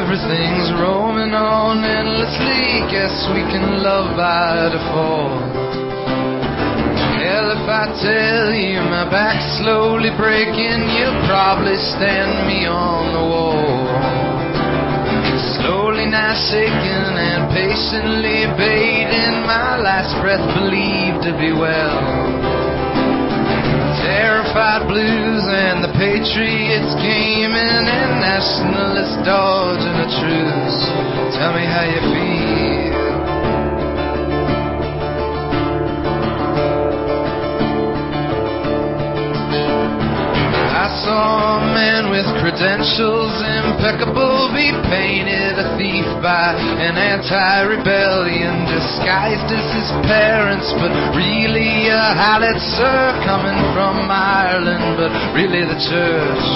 Everything's roaming on endlessly. Guess we can love by default. Hell, if I tell you my back's slowly breaking, you'll probably stand me on the wall. Slowly now shaking and patiently baiting my last breath believed to be well. Terrified blues and the patriots came in and nationalists dodging a truce. Tell me how you feel. I saw a man with credentials impeccable be painted a thief by an anti-rebellion disguised as his parents, but really a howitzer coming from Ireland, but really the church.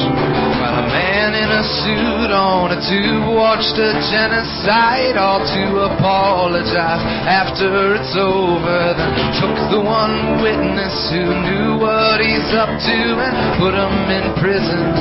While a man in a suit on a tube watched a genocide, all to apologize after it's over, then took the one witness who knew what he's up to and put him in prison.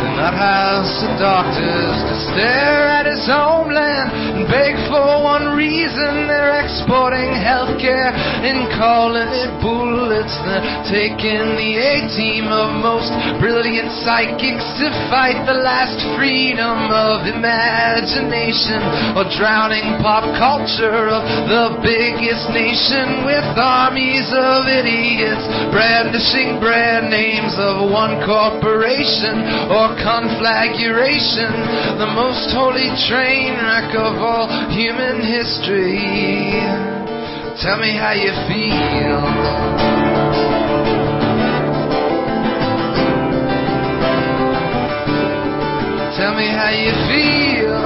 The nut house of doctors to stare at his homeland and beg for one reason: they're exporting healthcare and calling it bullets. They're taking the A-team of most brilliant psychics to fight the last freedom of imagination, or drowning pop culture of the biggest nation with armies of idiots brandishing brand names of one corporation or conflagration, the most holy train wreck of all human history. Tell me how you feel. Tell me how you feel.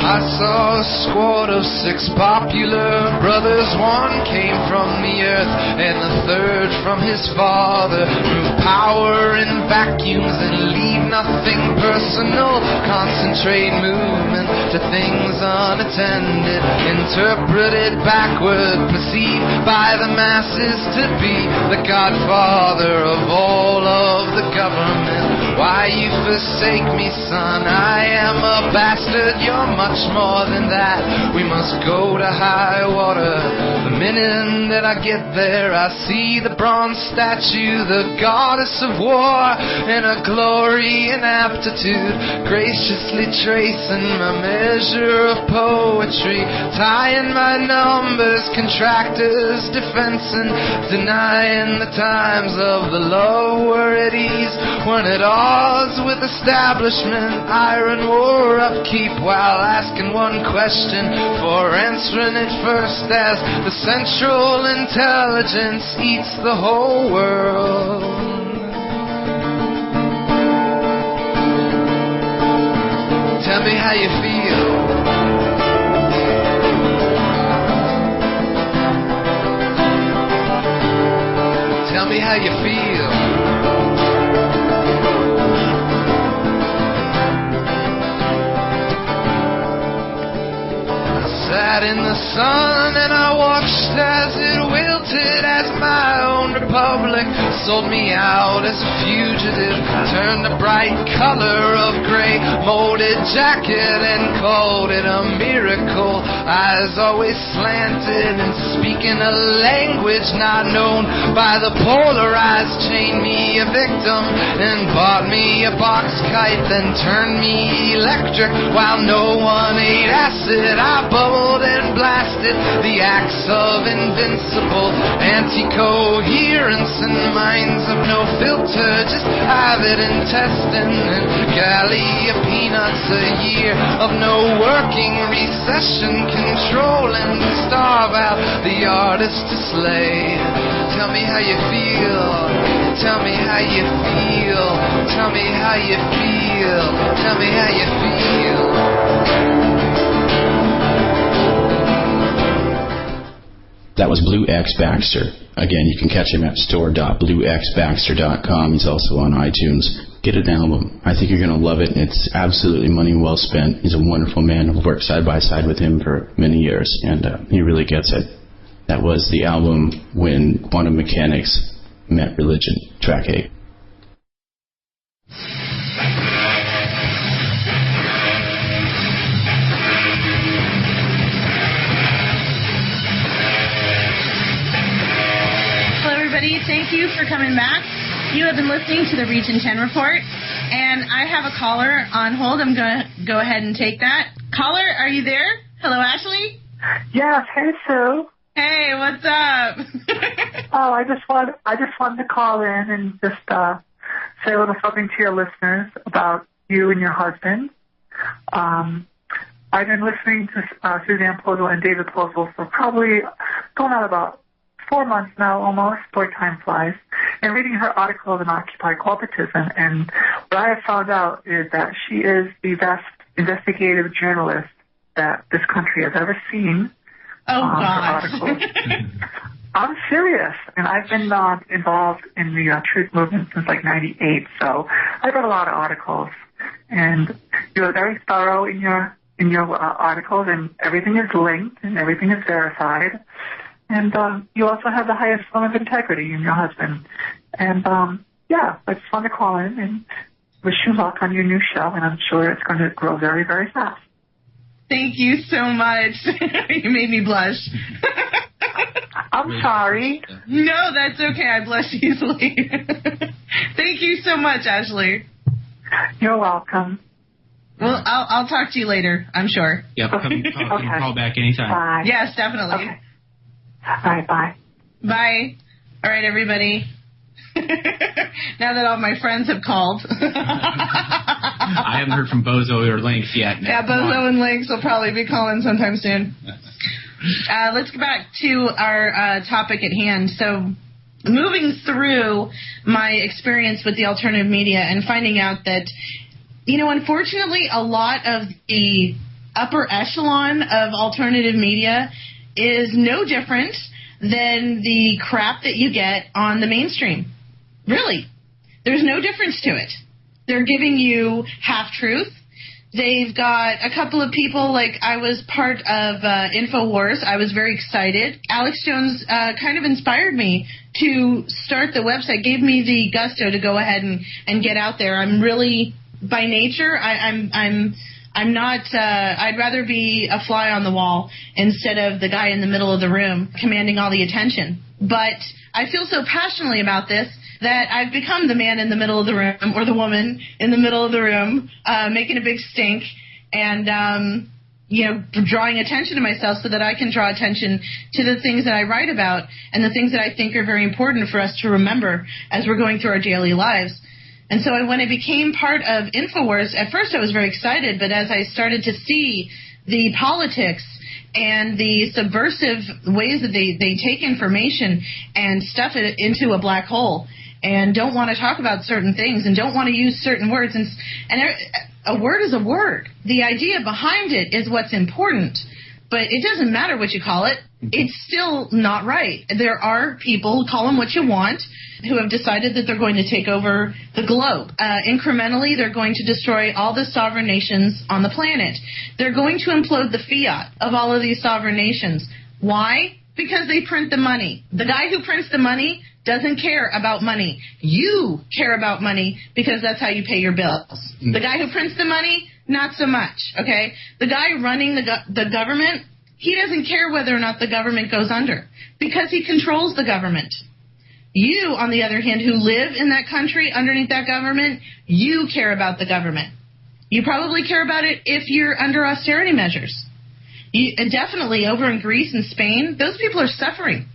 I saw a squad of 6 popular brothers. One came from the earth and the third from his father. Move power in vacuums and leave nothing personal. Concentrate movement to things unattended. Interpreted backward, perceived by the masses to be the godfather of all of the government. Why you forsake me, son? I am a bastard. You're much more than that. We must go to high water. The minute that I get there, I see the bronze statue, the goddess of war, in a glory and aptitude, graciously tracing my measure of poetry, tying my numbers, contractors, defense, and denying the times of the love were at ease, when at odds with establishment, iron war upkeep, while asking one question for answering it first, as the central intelligence eats the whole world. how you feel. Tell me how you feel. I sat in the sun and I watched as it wilted, as my own republic sold me out as a fugitive, turned a bright color of gray, molded jacket and called it a miracle. Eyes always slanted and speaking a language not known by the polarized, chained me a victim and bought me a box kite, then turned me electric while no one ate acid. I bubbled and blasted the axe of invincible anti-coherence and minds of no filter, just avid intestine and galley of peanuts, a year of no working recession, control and starve out the artist to slay. Tell me how you feel. Tell me how you feel. Tell me how you feel. Tell me how you feel. That was Blue X Baxter. Again, you can catch him at store.bluexbaxter.com. He's also on iTunes. Get an album. I think you're going to love it. It's absolutely money well spent. He's a wonderful man. I've worked side by side with him for many years, and he really gets it. That was the album When Quantum Mechanics Met Religion, track 8. Thank you for coming back. You have been listening to the Region 10 Report, and I have a caller on hold. I'm going to go ahead and take that. Caller, are you there? Hello, Ashley? Yes. Hey, Sue. Hey, what's up? I just wanted to call in and just say a little something to your listeners about you and your husband. I've been listening to Suzanne Posel and David Posel for probably going on about 4 months now, almost. Boy, time flies. And reading her articles on Occupy Corporatism, and what I have found out is that she is the best investigative journalist that this country has ever seen. Oh, Her gosh. articles. I'm serious, and I've been involved in the truth movement since like '98. So I've read a lot of articles, and you're very thorough in your articles, and everything is linked and everything is verified. And you also have the highest form of integrity in your husband. And, I just want to call in and wish you luck on your new show, and I'm sure it's going to grow very, very fast. Thank you so much. You made me blush. I'm sorry. No, that's okay. I blush easily. Thank you so much, Ashley. You're welcome. Well, I'll talk to you later, I'm sure. Yep, call back anytime. Bye. Yes, definitely. Okay. All right, bye. Bye. All right, everybody. Now that all my friends have called. I haven't heard from Bozo or Lynx yet. Yeah, Bozo and Lynx will probably be calling sometime soon. Let's get back to our topic at hand. So, moving through my experience with the alternative media and finding out that, unfortunately, a lot of the upper echelon of alternative media is no different than the crap that you get on the mainstream. Really. There's no difference to it. They're giving you half-truth. They've got a couple of people, like I was part of InfoWars. I was very excited. Alex Jones kind of inspired me to start the website, gave me the gusto to go ahead and get out there. I'm really, by nature, I'm not, I'd rather be a fly on the wall instead of the guy in the middle of the room commanding all the attention. But I feel so passionately about this that I've become the man in the middle of the room, or the woman in the middle of the room, making a big stink and, drawing attention to myself so that I can draw attention to the things that I write about and the things that I think are very important for us to remember as we're going through our daily lives. And so when I became part of InfoWars, at first I was very excited, but as I started to see the politics and the subversive ways that they take information and stuff it into a black hole and don't want to talk about certain things and don't want to use certain words, and a word is a word. The idea behind it is what's important, but it doesn't matter what you call it. It's still not right. There are people, call them what you want, who have decided that they're going to take over the globe. Incrementally, they're going to destroy all the sovereign nations on the planet. They're going to implode the fiat of all of these sovereign nations. Why? Because they print the money. The guy who prints the money doesn't care about money. You care about money because that's how you pay your bills. The guy who prints the money, not so much, okay? The guy running the government, he doesn't care whether or not the government goes under because he controls the government. You, on the other hand, who live in that country underneath that government, you care about the government. You probably care about it if you're under austerity measures. Definitely over in Greece and Spain, those people are suffering.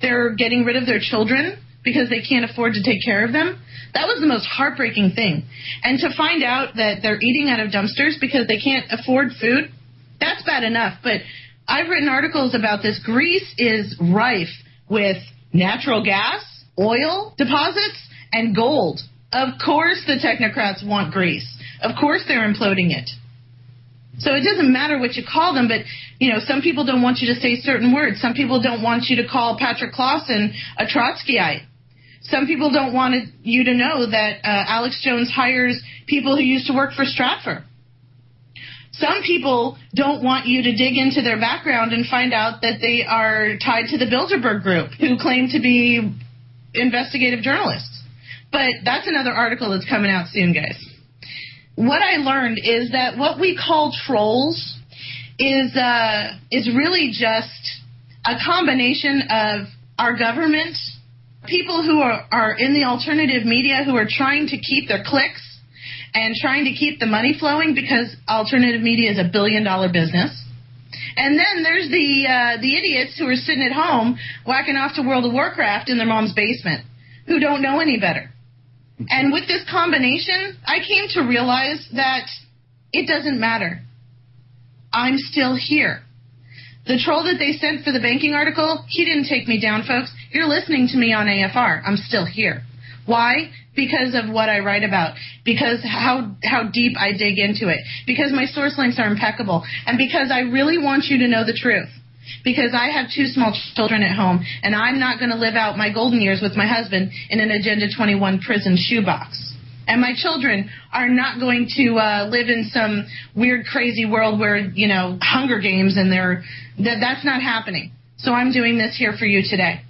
They're getting rid of their children because they can't afford to take care of them. That was the most heartbreaking thing. And to find out that they're eating out of dumpsters because they can't afford food, that's bad enough. But I've written articles about this. Greece is rife with natural gas, oil deposits, and gold. Of course the technocrats want Greece. Of course they're imploding it. So it doesn't matter what you call them, but, some people don't want you to say certain words. Some people don't want you to call Patrick Clausen a Trotskyite. Some people don't want you to know that Alex Jones hires people who used to work for Stratfor. Some people don't want you to dig into their background and find out that they are tied to the Bilderberg Group, who claim to be investigative journalists. But that's another article that's coming out soon, guys. What I learned is that what we call trolls is really just a combination of our government, people who are in the alternative media who are trying to keep their clicks and trying to keep the money flowing because alternative media is $1 billion business. And then there's the idiots who are sitting at home whacking off to World of Warcraft in their mom's basement who don't know any better. And with this combination, I came to realize that it doesn't matter. I'm still here. The troll that they sent for the banking article, he didn't take me down, folks. You're listening to me on AFR. I'm still here. Why? Because of what I write about. Because how deep I dig into it. Because my source links are impeccable. And because I really want you to know the truth. Because I have 2 small children at home, and I'm not going to live out my golden years with my husband in an Agenda 21 prison shoebox. And my children are not going to live in some weird, crazy world where, Hunger Games and that's not happening. So I'm doing this here for you today.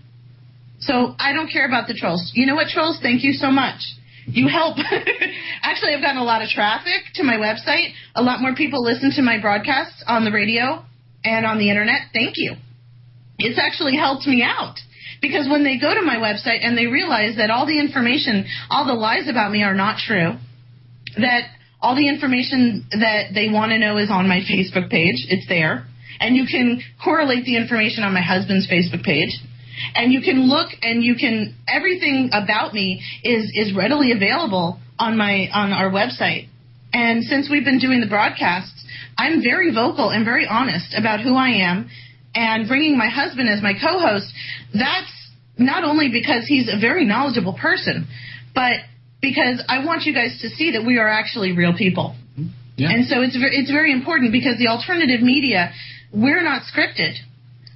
So I don't care about the trolls. You know what, trolls? Thank you so much. You help. Actually, I've gotten a lot of traffic to my website. A lot more people listen to my broadcasts on the radio and on the internet. Thank you. It's actually helped me out. Because when they go to my website and they realize that all the information, all the lies about me are not true, that all the information that they want to know is on my Facebook page, it's there, and you can correlate the information on my husband's Facebook page, and you can look and everything about me is readily available on our website. And since we've been doing the broadcasts, I'm very vocal and very honest about who I am, and bringing my husband as my co-host, that's not only because he's a very knowledgeable person, but because I want you guys to see that we are actually real people. Yeah. And so it's very important because the alternative media, we're not scripted.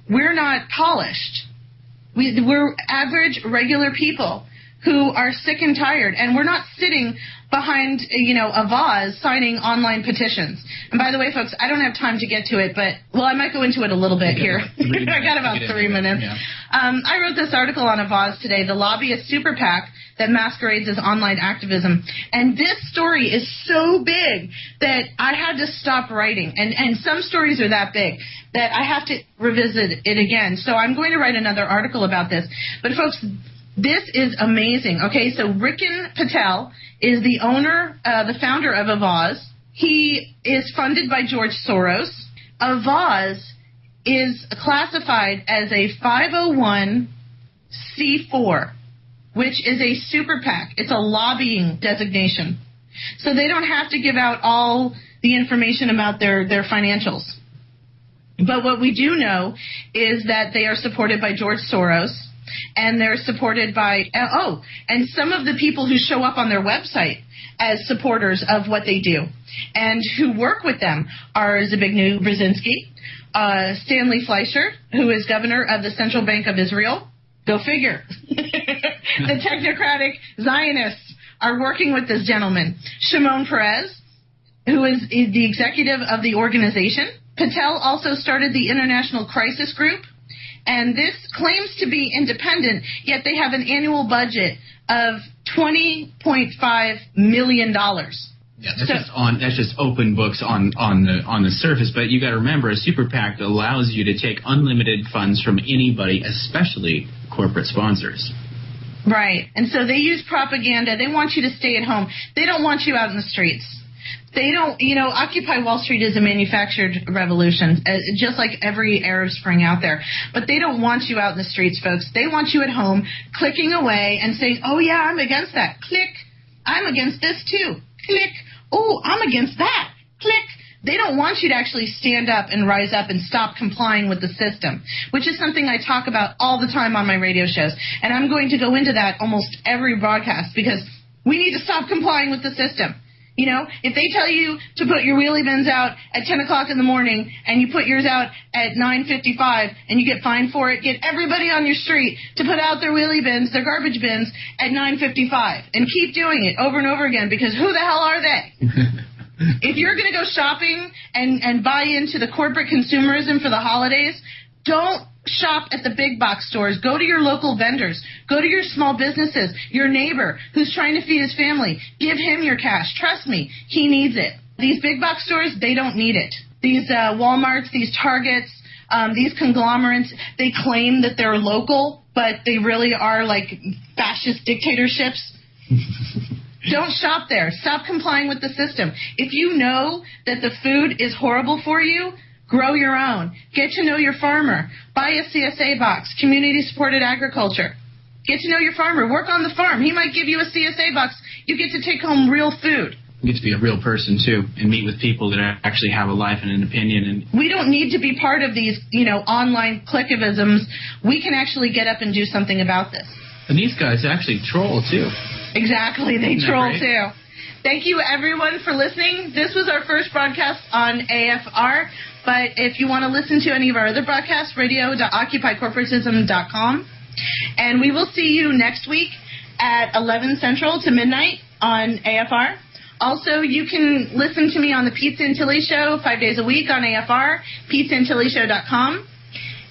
We're not polished. We're average, regular people who are sick and tired, and we're not sitting behind, a vase signing online petitions. And by the way, folks, I don't have time to get to it, but, I might go into it a little bit here. I got about 3 minutes. Yeah. I wrote this article on a vase today, the lobbyist super PAC that masquerades as online activism. And this story is so big that I had to stop writing. And some stories are that big that I have to revisit it again. So I'm going to write another article about this. But, folks, this is amazing. Okay, so Rikin Patel is the founder of Avaz. He is funded by George Soros. Avaz is classified as a 501c4, which is a super PAC. It's a lobbying designation. So they don't have to give out all the information about their financials. But what we do know is that they are supported by George Soros. and they're supported by, and some of the people who show up on their website as supporters of what they do and who work with them are Zbigniew Brzezinski, Stanley Fleischer, who is governor of the Central Bank of Israel. Go figure. The technocratic Zionists are working with this gentleman. Shimon Peres, who is the executive of the organization. Patel also started the International Crisis Group, and this claims to be independent, yet they have an annual budget of $20.5 million. Yeah, that's just open books on the surface, but you got to remember, a super PAC allows you to take unlimited funds from anybody, especially corporate sponsors. Right, and so they use propaganda. They want you to stay at home. They don't want you out in the streets. They don't, Occupy Wall Street is a manufactured revolution, just like every Arab Spring out there. But they don't want you out in the streets, folks. They want you at home, clicking away and saying, oh, yeah, I'm against that. Click. I'm against this, too. Click. Oh, I'm against that. Click. They don't want you to actually stand up and rise up and stop complying with the system, which is something I talk about all the time on my radio shows. And I'm going to go into that almost every broadcast because we need to stop complying with the system. If they tell you to put your wheelie bins out at 10 o'clock in the morning and you put yours out at 9:55 and you get fined for it, get everybody on your street to put out their wheelie bins, their garbage bins at 9:55 and keep doing it over and over again because who the hell are they? If you're going to go shopping and buy into the corporate consumerism for the holidays, don't shop at the big box stores. Go to your local vendors. Go to your small businesses, your neighbor who's trying to feed his family. Give him your cash. Trust me, he needs it. These big box stores, they don't need it. These Walmarts, these Targets, these conglomerates, they claim that they're local, but they really are like fascist dictatorships. Don't shop there. Stop complying with the system. If you know that the food is horrible for you, grow your own. Get to know your farmer. Buy a CSA box, community-supported agriculture. Get to know your farmer. Work on the farm. He might give you a CSA box. You get to take home real food. You get to be a real person, too, and meet with people that actually have a life and an opinion. And we don't need to be part of these, online clicktivisms. We can actually get up and do something about this. And these guys actually troll, too. Exactly. They troll, too. Thank you, everyone, for listening. This was our first broadcast on AFR. But if you want to listen to any of our other broadcasts, radio.occupycorporatism.com. And we will see you next week at 11 Central to midnight on AFR. Also, you can listen to me on the Pizza and Tilly Show 5 days a week on AFR, pizzaandtillyshow.com.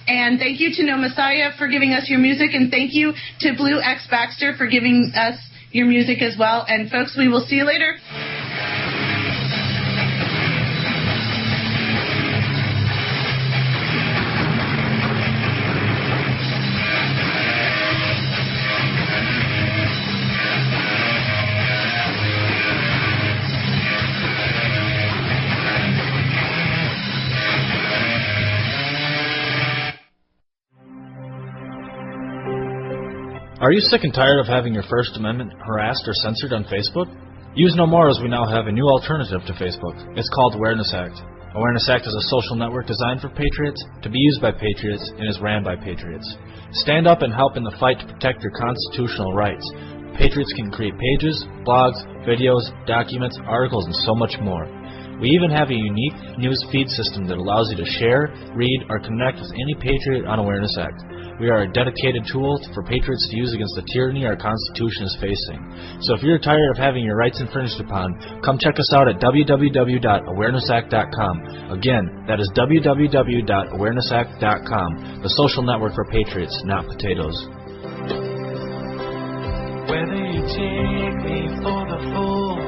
And thank you to No Messiah for giving us your music. And thank you to Blue X Baxter for giving us your music as well. And, folks, we will see you later. Are you sick and tired of having your First Amendment harassed or censored on Facebook? Use no more, as we now have a new alternative to Facebook. It's called Awareness Act. Awareness Act is a social network designed for patriots, to be used by patriots, and is ran by patriots. Stand up and help in the fight to protect your constitutional rights. Patriots can create pages, blogs, videos, documents, articles, and so much more. We even have a unique news feed system that allows you to share, read, or connect with any patriot on Awareness Act. We are a dedicated tool for patriots to use against the tyranny our Constitution is facing. So if you're tired of having your rights infringed upon, come check us out at www.awarenessact.com. Again, that is www.awarenessact.com, the social network for patriots, not potatoes. Whether you take me for the fool,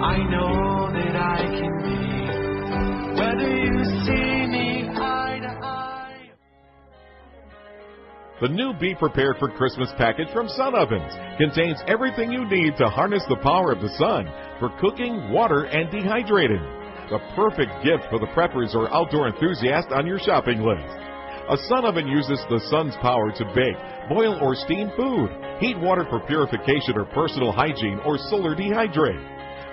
I know that I can be. Whether you see me eye to eye. The new Be Prepared for Christmas package from Sun Ovens contains everything you need to harness the power of the sun for cooking, water, and dehydrating. The perfect gift for the preppers or outdoor enthusiast on your shopping list. A sun oven uses the sun's power to bake, boil, or steam food, heat water for purification or personal hygiene, or solar dehydrate.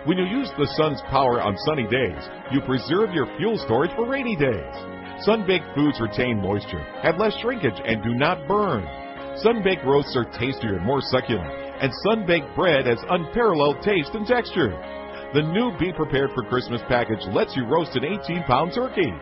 When you use the sun's power on sunny days, you preserve your fuel storage for rainy days. Sun-baked foods retain moisture, have less shrinkage, and do not burn. Sun-baked roasts are tastier and more succulent, and sun-baked bread has unparalleled taste and texture. The new Be Prepared for Christmas package lets you roast an 18-pound turkey.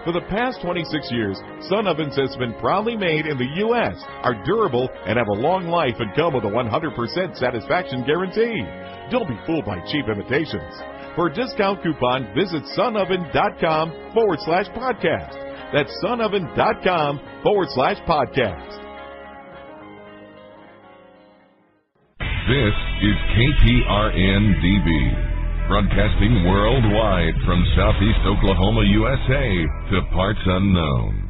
For the past 26 years, Sun Ovens has been proudly made in the U.S., are durable, and have a long life and come with a 100% satisfaction guarantee. Don't be fooled by cheap imitations. For a discount coupon, visit sunoven.com/podcast. That's sunoven.com/podcast. This is KPRN-DB, broadcasting worldwide from Southeast Oklahoma, USA to parts unknown.